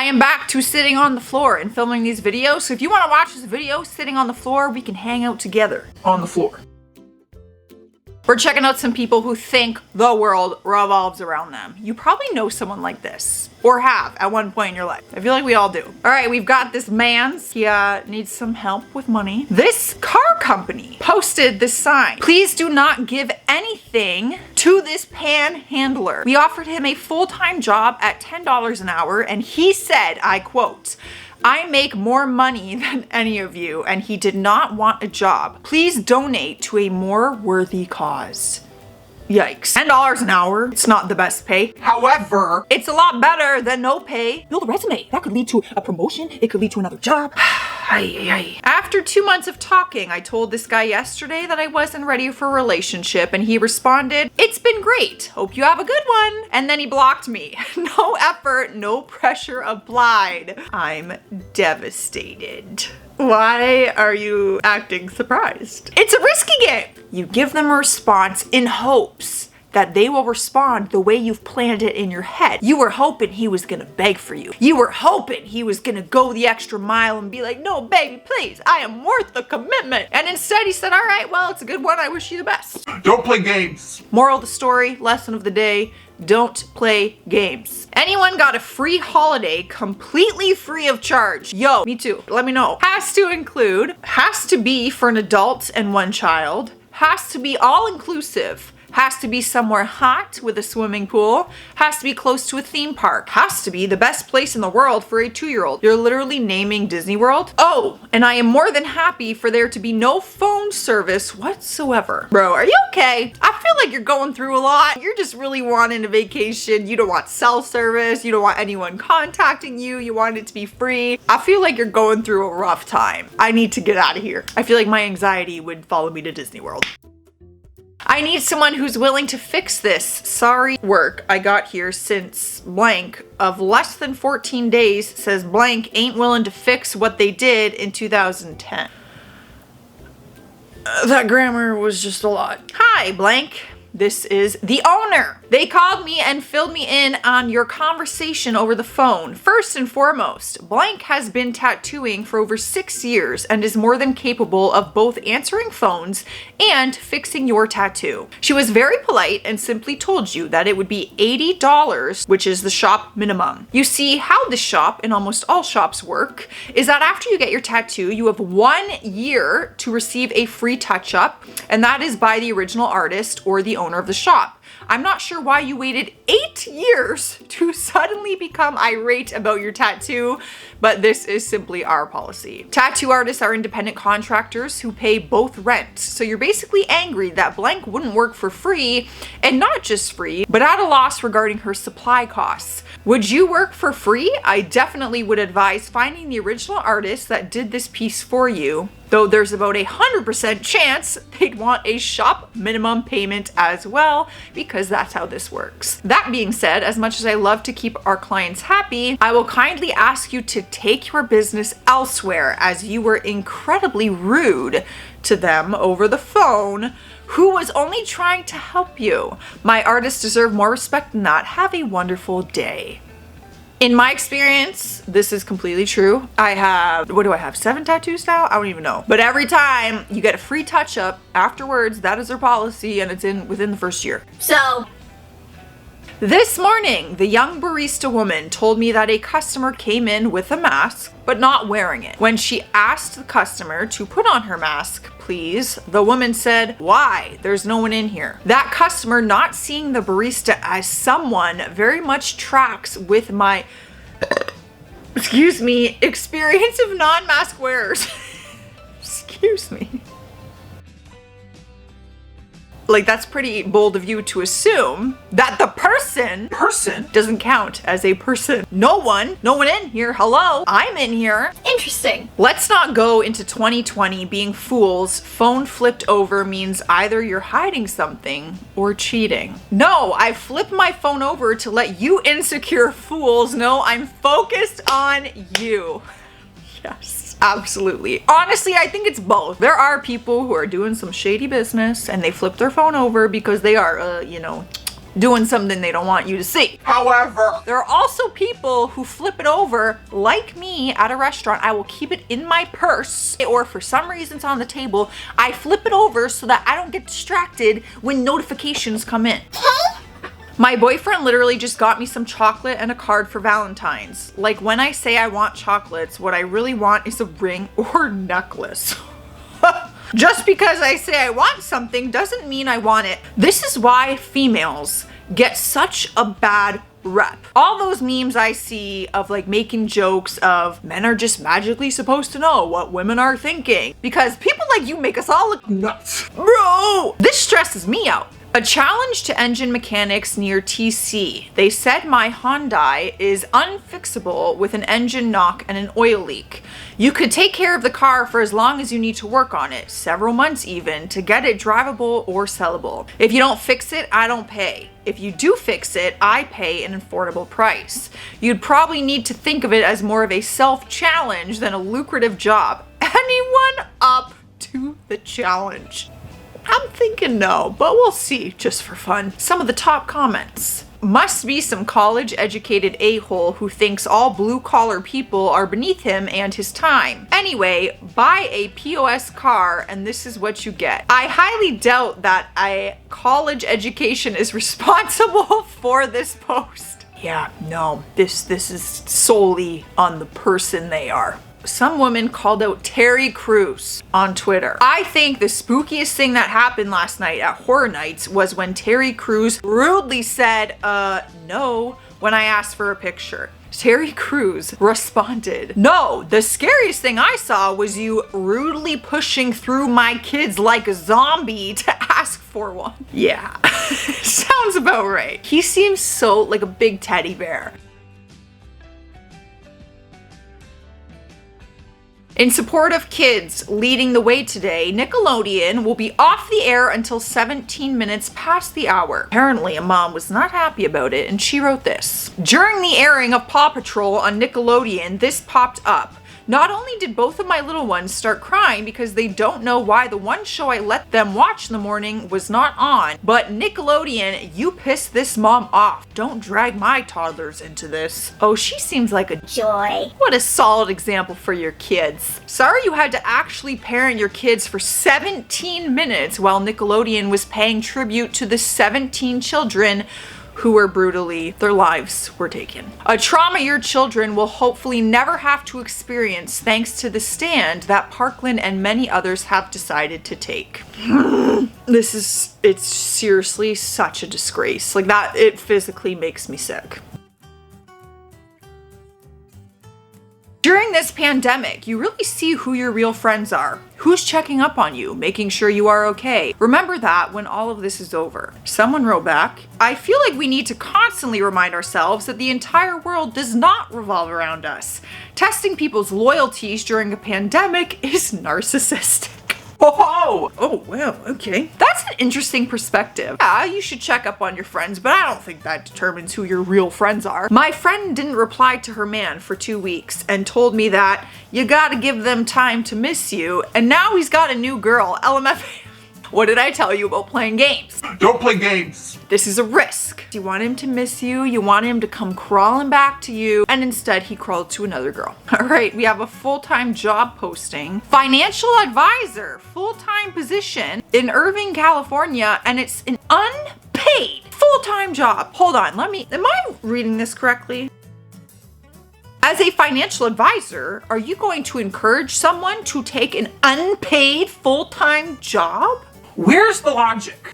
I am back to sitting on the floor and filming these videos. So if you want to watch this video sitting on the floor, we can hang out together on the floor. We're checking out some people who think the world revolves around them. You probably know someone like this, or have at one point in your life. I feel like we all do. All right, we've got this man. He needs some help with money. This car company posted this sign. Please do not give anything to this panhandler. We offered him a full-time job at $10 an hour, and he said, I quote, I make more money than any of you, and he did not want a job. Please donate to a more worthy cause. Yikes. $10 an hour. It's not the best pay. However, it's a lot better than no pay. Build a resume. That could lead to a promotion. It could lead to another job. After 2 months of talking, I told this guy yesterday that I wasn't ready for a relationship, and he responded, it's been great. Hope you have a good one. And then he blocked me. No effort, no pressure applied. I'm devastated. Why are you acting surprised? It's a risky game. You give them a response in hopes that they will respond the way you've planned it in your head. You were hoping he was gonna beg for you. You were hoping he was gonna go the extra mile and be like, no, baby, please, I am worth the commitment. And instead he said, all right, well, it's a good one. I wish you the best. Don't play games. Moral of the story, lesson of the day, don't play games. Anyone got a free holiday completely free of charge? Yo, me too. Let me know. Has to include, has to be for an adult and one child, has to be all inclusive, has to be somewhere hot with a swimming pool, has to be close to a theme park, has to be the best place in the world for a 2-year-old. You're literally naming Disney World? Oh, and I am more than happy for there to be no phone service whatsoever. Bro, are you okay? I feel like you're going through a lot. You're just really wanting a vacation. You don't want cell service. You don't want anyone contacting you. You want it to be free. I feel like you're going through a rough time. I need to get out of here. I feel like my anxiety would follow me to Disney World. I need someone who's willing to fix this. Sorry, work I got here since blank of less than 14 days says blank ain't willing to fix what they did in 2010. That grammar was just a lot. Hi, blank. This is the owner. They called me and filled me in on your conversation over the phone. First and foremost, blank has been tattooing for over 6 years and is more than capable of both answering phones and fixing your tattoo. She was very polite and simply told you that it would be $80, which is the shop minimum. You see, how the shop and almost all shops work is that after you get your tattoo, you have 1 year to receive a free touch-up, and that is by the original artist or the owner of the shop. I'm not sure why you waited 8 years to suddenly become irate about your tattoo, but this is simply our policy. Tattoo artists are independent contractors who pay both rent. So you're basically angry that blank wouldn't work for free, and not just free, but at a loss regarding her supply costs. Would you work for free? I definitely would advise finding the original artist that did this piece for you, though there's about 100% chance they'd want a shop minimum payment as well, because that's how this works. That being said, as much as I love to keep our clients happy, I will kindly ask you to take your business elsewhere, as you were incredibly rude to them over the phone, who was only trying to help you. My artists deserve more respect than that. Have a wonderful day. In my experience, this is completely true. I have, what do I have, 7 tattoos now? I don't even know. But every time you get a free touch-up afterwards, that is their policy, and it's within the first year. So this morning, the young barista woman told me that a customer came in with a mask, but not wearing it. When she asked the customer to put on her mask, please, the woman said, why? There's no one in here. That customer, not seeing the barista as someone, very much tracks with my, excuse me, experience of non-mask wearers. Excuse me. Like, that's pretty bold of you to assume that the person doesn't count as a person. No one in here. Hello, I'm in here. Interesting. Let's not go into 2020 being fools. Phone flipped over means either you're hiding something or cheating. No, I flipped my phone over to let you insecure fools know I'm focused on you. Yes. Absolutely. Honestly, I think it's both. There are people who are doing some shady business and they flip their phone over because they are, you know, doing something they don't want you to see. However, there are also people who flip it over, like me at a restaurant. I will keep it in my purse, or for some reason it's on the table, I flip it over so that I don't get distracted when notifications come in. My boyfriend literally just got me some chocolate and a card for Valentine's. Like, when I say I want chocolates, what I really want is a ring or necklace. Just because I say I want something doesn't mean I want it. This is why females get such a bad rep. All those memes I see of like making jokes of men are just magically supposed to know what women are thinking, because people like you make us all look nuts. Bro, this stresses me out. A challenge to engine mechanics near TC. They said my Hyundai is unfixable with an engine knock and an oil leak. You could take care of the car for as long as you need to work on it, several months even, to get it drivable or sellable. If you don't fix it, I don't pay. If you do fix it, I pay an affordable price. You'd probably need to think of it as more of a self-challenge than a lucrative job. Anyone up to the challenge? I'm thinking no, but we'll see, just for fun. Some of the top comments. Must be some college-educated a-hole who thinks all blue-collar people are beneath him and his time. Anyway, buy a POS car and this is what you get. I highly doubt that a college education is responsible for this post. Yeah, no, this is solely on the person they are. Some woman called out Terry Crews on Twitter. I think the spookiest thing that happened last night at Horror Nights was when Terry Crews rudely said, no, when I asked for a picture. Terry Crews responded, no, the scariest thing I saw was you rudely pushing through my kids like a zombie to ask for one. Yeah, sounds about right. He seems so like a big teddy bear. In support of kids leading the way today, Nickelodeon will be off the air until 17 minutes past the hour. Apparently, a mom was not happy about it, and she wrote this. During the airing of Paw Patrol on Nickelodeon, this popped up. Not only did both of my little ones start crying because they don't know why the one show I let them watch in the morning was not on, but Nickelodeon, you pissed this mom off. Don't drag my toddlers into this. Oh, she seems like a joy. What a solid example for your kids. Sorry you had to actually parent your kids for 17 minutes while Nickelodeon was paying tribute to the 17 children who were their lives were taken. A trauma your children will hopefully never have to experience thanks to the stand that Parkland and many others have decided to take. It's seriously such a disgrace. Like that, it physically makes me sick. During this pandemic, you really see who your real friends are. Who's checking up on you, making sure you are okay. Remember that when all of this is over. Someone wrote back, I feel like we need to constantly remind ourselves that the entire world does not revolve around us. Testing people's loyalties during a pandemic is narcissistic. Oh, wow, okay. That's an interesting perspective. Yeah, you should check up on your friends, but I don't think that determines who your real friends are. My friend didn't reply to her man for 2 weeks and told me that you gotta give them time to miss you, and now he's got a new girl, LMF. What did I tell you about playing games? Don't play games. This is a risk. You want him to miss you, you want him to come crawling back to you, and instead he crawled to another girl. All right, we have a full-time job posting. Financial advisor, full-time position in Irving, California, and it's an unpaid full-time job. Hold on, am I reading this correctly? As a financial advisor, are you going to encourage someone to take an unpaid full-time job? Where's the logic?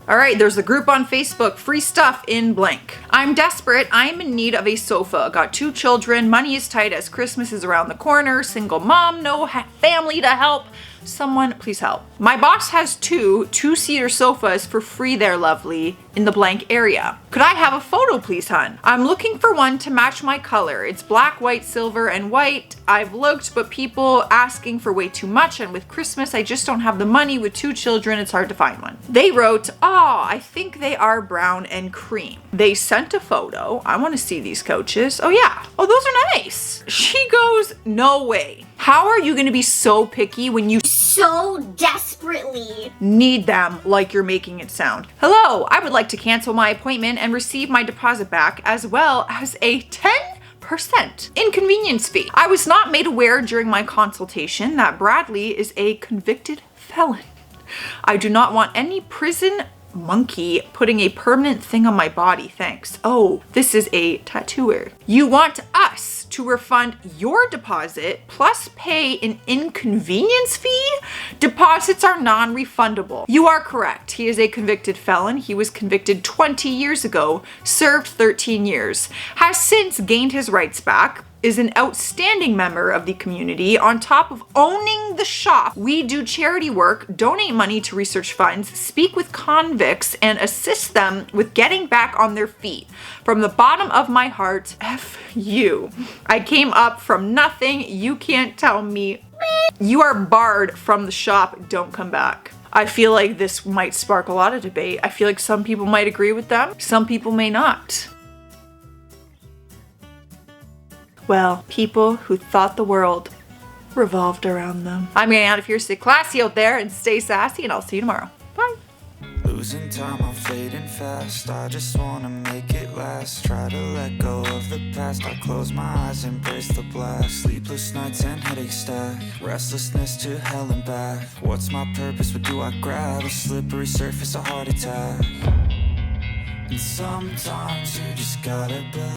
All right, there's a group on Facebook, free stuff in blank. I'm desperate, I'm in need of a sofa. Got 2 children, money is tight as Christmas is around the corner, single mom, no family to help. Someone please help. My boss has 2 2-seater sofas for free there, lovely, in the blank area. Could I have a photo please, hun? I'm looking for one to match my color. It's black, white, silver, and white. I've looked, but people asking for way too much, and with Christmas, I just don't have the money. With 2 children, it's hard to find one. They wrote, oh, I think they are brown and cream. They sent a photo. I want to see these couches. Oh yeah. Oh, those are nice. She goes, no way. How are you gonna be so picky when you So desperately need them like you're making it sound? Hello, I would like to cancel my appointment and receive my deposit back as well as a 10% inconvenience fee. I was not made aware during my consultation that Bradley is a convicted felon. I do not want any prison monkey putting a permanent thing on my body, thanks. Oh, this is a tattooer. You want us to refund your deposit plus pay an inconvenience fee? Deposits are non-refundable. You are correct. He is a convicted felon. He was convicted 20 years ago, served 13 years, has since gained his rights back, is an outstanding member of the community. On top of owning the shop, we do charity work, donate money to research funds, speak with convicts, and assist them with getting back on their feet. From the bottom of my heart, F you. I came up from nothing. You can't tell me. You are barred from the shop. Don't come back. I feel like this might spark a lot of debate. I feel like some people might agree with them. Some people may not. Well, people who thought the world revolved around them. I'm getting out of here. Stay classy out there and stay sassy, and I'll see you tomorrow. Bye. Losing time, I'm fading fast. I just wanna make it last. Try to let go of the past. I close my eyes, embrace the blast. Sleepless nights and headaches stack. Restlessness to hell and back. What's my purpose? What do I grab? A slippery surface, a heart attack. And sometimes you just gotta believe.